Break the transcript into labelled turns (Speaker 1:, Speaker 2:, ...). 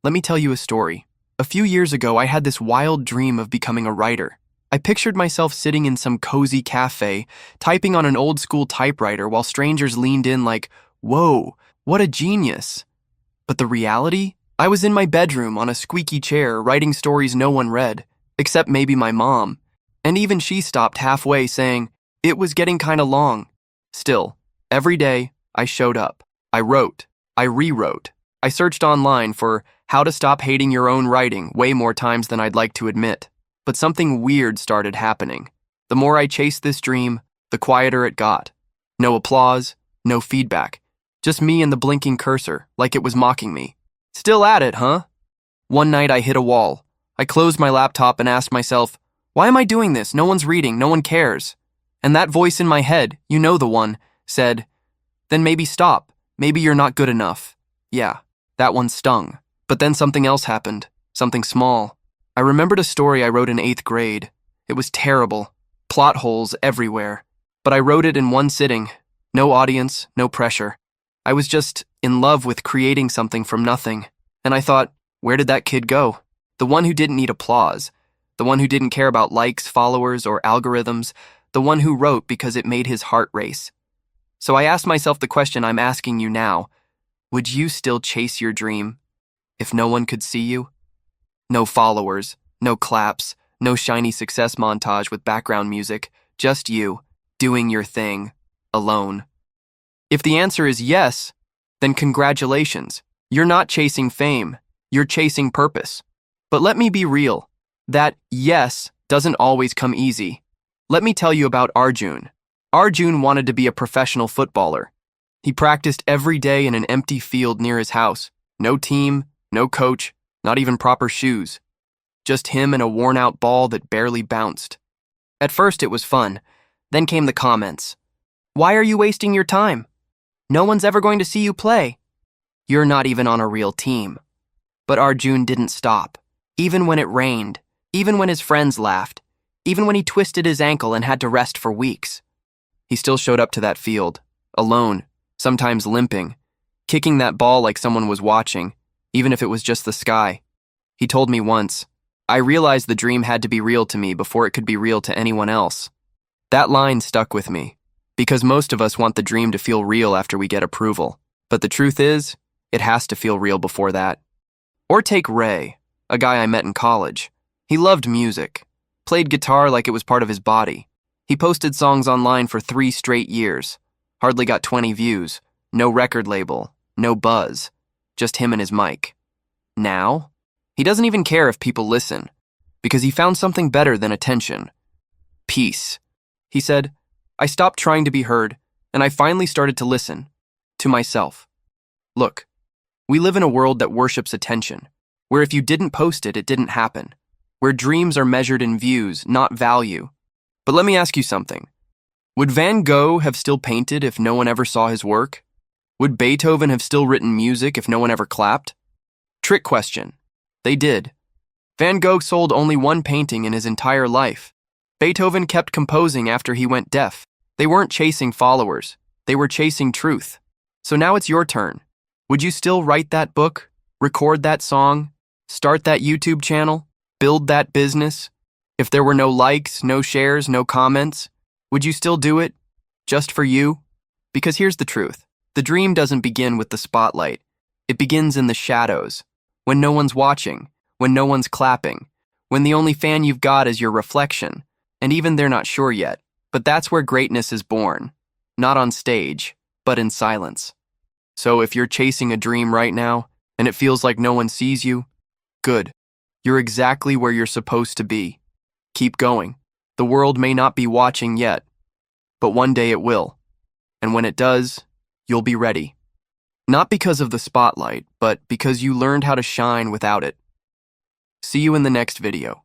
Speaker 1: Let me tell you a story. A few years ago, I had this wild dream of becoming a writer. I pictured myself sitting in some cozy cafe, typing on an old-school typewriter while strangers leaned in like, "Whoa, what a genius." But the reality? I was in my bedroom on a squeaky chair writing stories no one read, except maybe my mom. And even she stopped halfway saying, it was getting kinda long. Still, every day, I showed up. I wrote. I rewrote. I searched online for how to stop hating your own writing way more times than I'd like to admit. But something weird started happening. The more I chased this dream, the quieter it got. No applause, no feedback. Just me and the blinking cursor, like it was mocking me. Still at it, huh? One night I hit a wall. I closed my laptop and asked myself, why am I doing this? No one's reading, no one cares. And that voice in my head, you know the one, said, then maybe stop. Maybe you're not good enough. Yeah, that one stung. But then something else happened, something small. I remembered a story I wrote in 8th grade. It was terrible, plot holes everywhere. But I wrote it in one sitting, no audience, no pressure. I was just in love with creating something from nothing. And I thought, where did that kid go? The one who didn't need applause, the one who didn't care about likes, followers, or algorithms, the one who wrote because it made his heart race. So I asked myself the question I'm asking you now. Would you still chase your dream if no one could see you? No followers, no claps, no shiny success montage with background music, just you, doing your thing, alone. If the answer is yes, then congratulations. You're not chasing fame, you're chasing purpose. But let me be real, that yes doesn't always come easy. Let me tell you about Arjun. Arjun wanted to be a professional footballer. He practiced every day in an empty field near his house. No team, no coach, not even proper shoes. Just him and a worn-out ball that barely bounced. At first it was fun. Then came the comments. Why are you wasting your time? No one's ever going to see you play. You're not even on a real team. But Arjun didn't stop. Even when it rained, even when his friends laughed, even when he twisted his ankle and had to rest for weeks. He still showed up to that field, alone, sometimes limping, kicking that ball like someone was watching, even if it was just the sky. He told me once, I realized the dream had to be real to me before it could be real to anyone else. That line stuck with me, because most of us want the dream to feel real after we get approval. But the truth is, it has to feel real before that. Or take Ray, a guy I met in college. He loved music, played guitar like it was part of his body. He posted songs online for 3 straight years, hardly got 20 views, no record label, no buzz, just him and his mic. Now, he doesn't even care if people listen, because he found something better than attention. Peace. He said, I stopped trying to be heard, and I finally started to listen, to myself. Look, we live in a world that worships attention, where if you didn't post it, it didn't happen, where dreams are measured in views, not value. But let me ask you something. Would Van Gogh have still painted if no one ever saw his work? Would Beethoven have still written music if no one ever clapped? Trick question. They did. Van Gogh sold only one painting in his entire life. Beethoven kept composing after he went deaf. They weren't chasing followers. They were chasing truth. So now it's your turn. Would you still write that book, record that song, start that YouTube channel, build that business? If there were no likes, no shares, no comments, would you still do it? Just for you? Because here's the truth. The dream doesn't begin with the spotlight. It begins in the shadows. When no one's watching, when no one's clapping, when the only fan you've got is your reflection, and even they're not sure yet. But that's where greatness is born. Not on stage, but in silence. So if you're chasing a dream right now, and it feels like no one sees you, good. You're exactly where you're supposed to be. Keep going. The world may not be watching yet, but one day it will. And when it does, you'll be ready. Not because of the spotlight, but because you learned how to shine without it. See you in the next video.